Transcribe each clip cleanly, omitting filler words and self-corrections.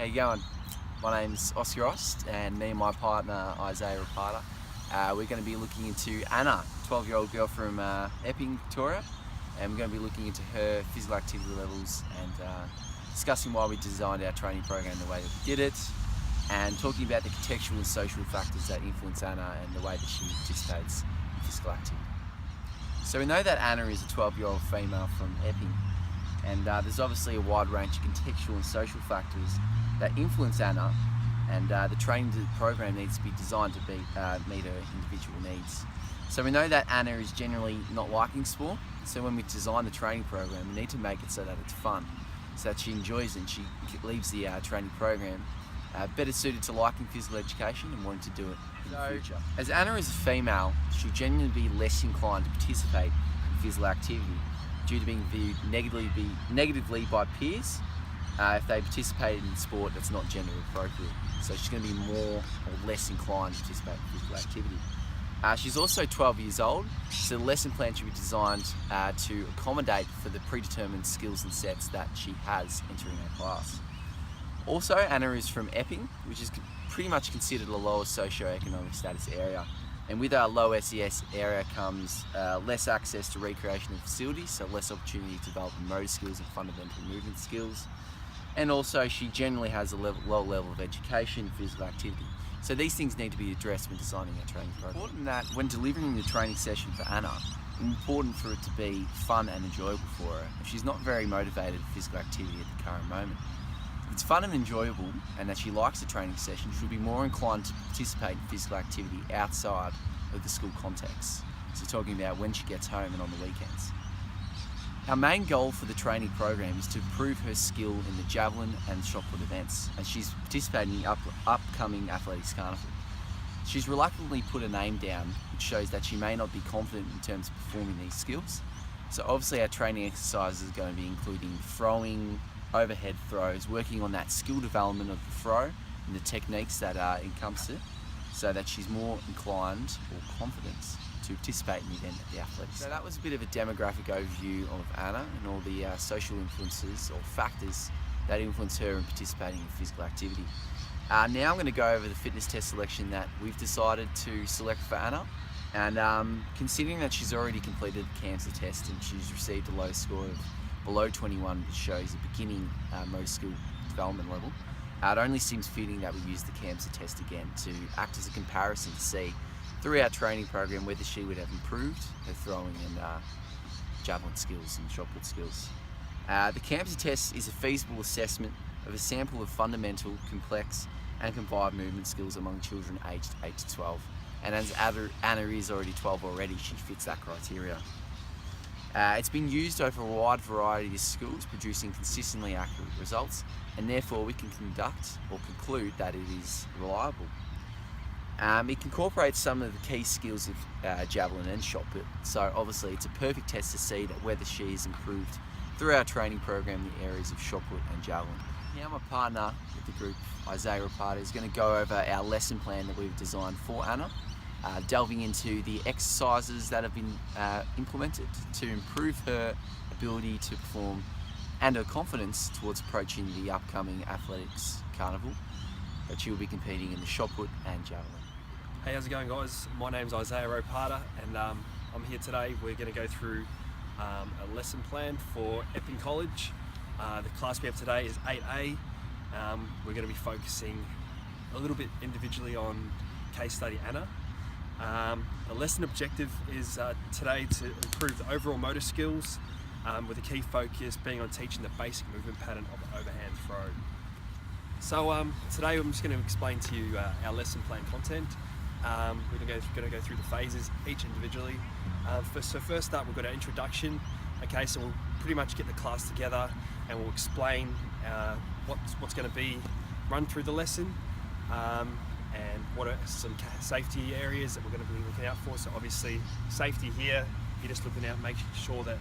How you going? My name's Oscar Ost, and me and my partner Isaiah Rapata, we're going to be looking into Anna, 12-year-old girl from Epping, Victoria, and we're going to be looking into her physical activity levels and discussing why we designed our training program the way that we did it, and talking about the contextual and social factors that influence Anna and the way that she participates in physical activity. So we know that Anna is a 12-year-old female from Epping, and there's obviously a wide range of contextual and social factors that influence Anna, and the training program needs to be designed to meet her individual needs. So we know that Anna is generally not liking sport, so when we design the training program we need to make it so that it's fun, so that she enjoys it and she leaves the training program better suited to liking physical education and wanting to do it in the future. As Anna is a female, she'll genuinely be less inclined to participate in physical activity due to being viewed negatively by peers if they participate in sport that's not gender appropriate. So she's going to be more or less inclined to participate in physical activity. She's also 12 years old, so the lesson plan should be designed to accommodate for the predetermined skills and sets that she has entering her class. Also, Anna is from Epping, which is pretty much considered a lower socio-economic status area. And with our low SES area comes less access to recreational facilities, so less opportunity to develop motor skills and fundamental movement skills. And also she generally has a low level of education and physical activity. So these things need to be addressed when designing our training program. It's important that when delivering the training session for Anna, it's important for it to be fun and enjoyable for her. If she's not very motivated for physical activity at the current moment, if it's fun and enjoyable and that she likes the training session, she'll be more inclined to participate in physical activity outside of the school context. So talking about when she gets home and on the weekends. Our main goal for the training program is to improve her skill in the javelin and shot put events, and she's participating in the upcoming athletics carnival. She's reluctantly put a name down, which shows that she may not be confident in terms of performing these skills. So obviously our training exercises are going to be including throwing, overhead throws, working on that skill development of the throw and the techniques that encompass it, so that she's more inclined or confident to participate in the event at the athletics. So that was a bit of a demographic overview of Anna and all the social influences or factors that influence her in participating in physical activity. Now I'm going to go over the fitness test selection that we've decided to select for Anna, and considering that she's already completed the cancer test and she's received a low score of below 21, which shows a beginning motor skill development level, it only seems fitting that we use the CAMSA test again to act as a comparison to see through our training program whether she would have improved her throwing and javelin skills and shot put skills. The CAMSA test is a feasible assessment of a sample of fundamental, complex and combined movement skills among children aged 8 to 12. And as Anna is already 12 already, she fits that criteria. It's been used over a wide variety of schools, producing consistently accurate results, and therefore we can conduct or conclude that it is reliable. It incorporates some of the key skills of javelin and shot put, so obviously it's a perfect test to see that whether she has improved through our training program in the areas of shot put and javelin. Now my partner with the group, Isaiah Rapata, is going to go over our lesson plan that we've designed for Anna, delving into the exercises that have been implemented to improve her ability to perform and her confidence towards approaching the upcoming athletics carnival that she will be competing in the shot put and javelin. Hey, how's it going, guys? My name's Isaiah Rapata, and I'm here today. We're going to go through a lesson plan for Epping College. The class we have today is 8A. We're going to be focusing a little bit individually on case study Anna. The lesson objective is today to improve the overall motor skills, with a key focus being on teaching the basic movement pattern of the overhand throw. So today I'm just going to explain to you our lesson plan content. We're going to go through the phases each individually. So first up, we've got our introduction. Okay, so we'll pretty much get the class together and we'll explain what's going to be run through the lesson. And what are some safety areas that we're going to be looking out for. So obviously safety here, you're just looking out, making sure that,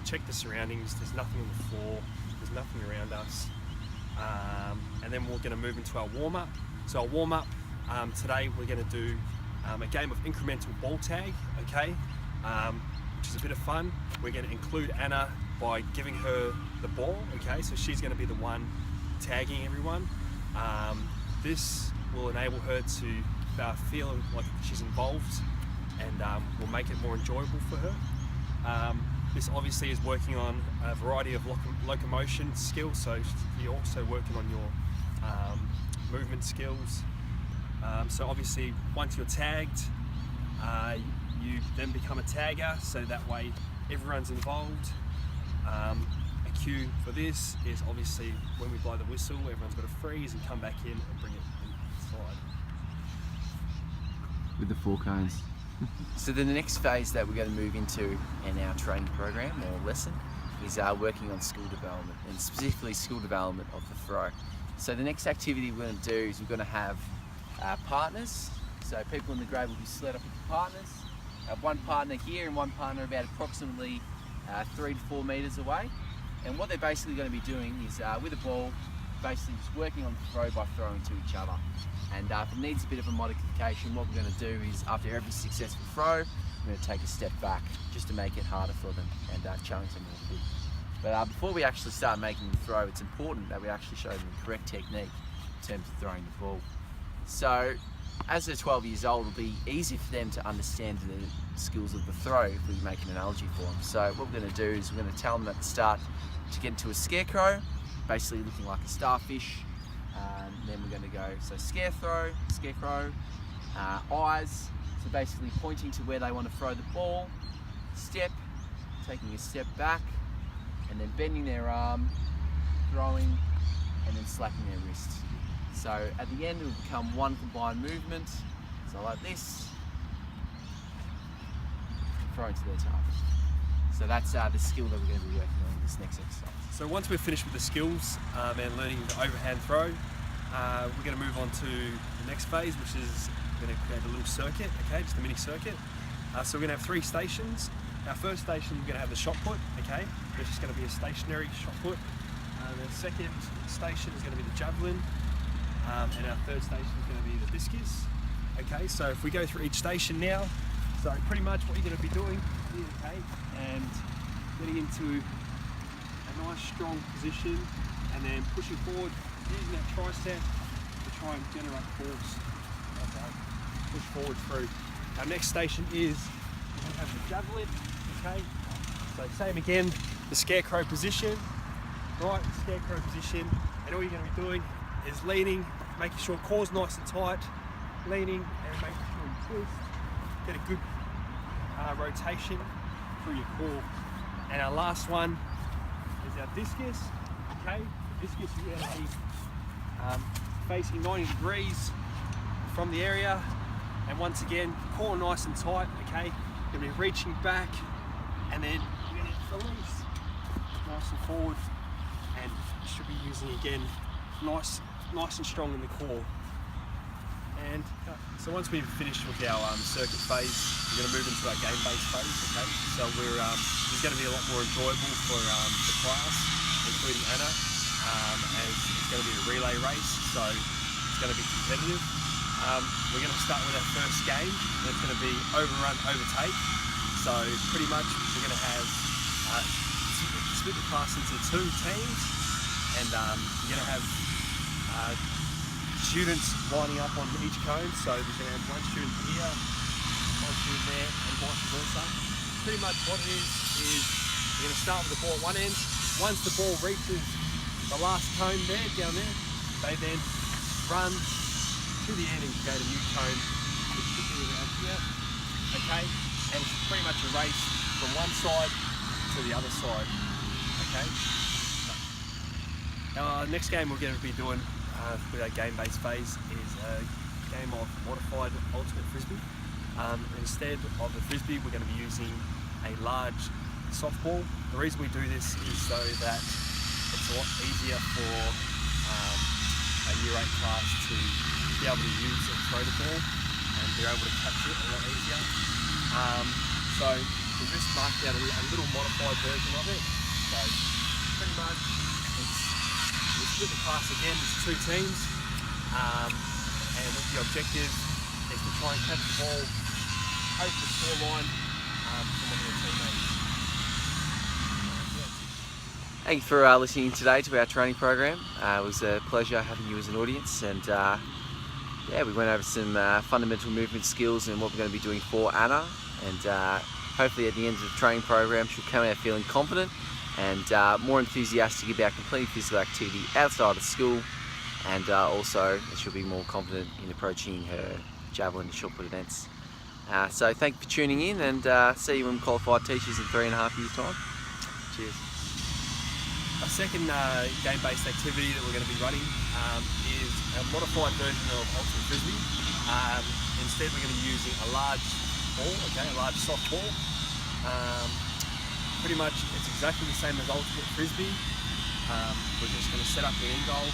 check the surroundings, there's nothing on the floor, there's nothing around us. And then we're going to move into our warm-up. So our warm-up, today we're going to do a game of incremental ball tag, okay, which is a bit of fun. We're going to include Anna by giving her the ball, okay, so she's going to be the one tagging everyone. This will enable her to feel like she's involved, and will make it more enjoyable for her. This obviously is working on a variety of locomotion skills, so you're also working on your movement skills. So obviously once you're tagged, you then become a tagger, so that way everyone's involved. A cue for this is obviously when we blow the whistle, everyone's got to freeze and come back in and bring it inside. With the 4 cones. So then the next phase that we're going to move into in our training program or lesson is working on skill development, and specifically skill development of the throw. So the next activity we're going to do is we're going to have partners. So people in the grade will be split up into partners. Have one partner here and one partner about approximately 3 to 4 meters away. And what they're basically going to be doing is with a ball, basically just working on the throw by throwing to each other. And if it needs a bit of a modification, what we're going to do is after every successful throw, we're going to take a step back just to make it harder for them and challenge them a little bit. But before we actually start making the throw, it's important that we actually show them the correct technique in terms of throwing the ball. So as they're 12 years old, it'll be easy for them to understand the skills of the throw if we make an analogy for them. So what we're going to do is we're going to tell them at the start to get into a scarecrow, basically looking like a starfish. And then we're going to go, so scarecrow, eyes, so basically pointing to where they want to throw the ball, step, taking a step back, and then bending their arm, throwing, and then slapping their wrist. So at the end it will become one combined movement, so like this, throwing to their target. So that's the skill that we're going to be working on in this next exercise. So once we're finished with the skills and learning the overhand throw, we're going to move on to the next phase, which is we're going to create a little circuit, okay, just a mini circuit. So we're going to have 3 stations. Our first station, we're going to have the shot put, okay, it's just going to be a stationary shot put. The second station is going to be the javelin, and our third station is going to be the discus. Okay, so if we go through each station now, so pretty much what you're going to be doing is, okay, and getting into a nice strong position, and then pushing forward, using that tricep to try and generate force. Okay, push forward through. Our next station is we're going to have the javelin. Okay, so same again, the scarecrow position, right? Scarecrow position, and all you're going to be doing is leaning, making sure core's nice and tight, leaning and making sure you twist, get a good rotation through your core. And our last one is our discus. Okay, the discus is going to be facing 90 degrees from the area, and once again, core nice and tight. Okay, you're going to be reaching back, and then you're going to release nice and forward, and you should be using again nice and strong in the core. And so once we've finished with our circuit phase, we're going to move into our game-based phase. Okay, so it's going to be a lot more enjoyable for the class, including Anna, as it's going to be a relay race, so it's going to be competitive. We're going to start with our first game, and it's going to be overrun, overtake. So pretty much we're going to have split the class into 2 teams, and you're going to have students lining up on each cone. So we're going to have one student here, one student there, and vice versa. Pretty much what it is we're going to start with the ball at one end. Once the ball reaches the last cone there, down there, they then run to the end and create a new cone, which should be around here. Okay, and it's pretty much a race from one side to the other side. Okay. Now, our next game we're going to be doing with our game-based phase is a game of modified ultimate frisbee. Instead of the frisbee, we're going to be using a large softball. The reason we do this is so that it's a lot easier for a Year 8 class to be able to use and throw the ball, and they're able to catch it a lot easier. So we just marked out a little modified version of it. So pretty much we split the class again into 2 teams, and with the objective is to try and catch the ball over the scoreline from one of your teammates. Thank you for listening today to our training program. It was a pleasure having you as an audience, and yeah, we went over some fundamental movement skills and what we're going to be doing for Anna, and hopefully at the end of the training program she'll come out feeling confident and more enthusiastic about completing physical activity outside of school, and also she'll be more confident in approaching her javelin and shot put events. So thank you for tuning in, and see you when qualified teachers in 3.5 years' time. Cheers. Our second game-based activity that we're going to be running is a modified version of ultimate frisbee. Instead, we're going to be using a large ball, a large soft ball. Pretty much, it's exactly the same as ultimate frisbee. We're just going to set up the end goal,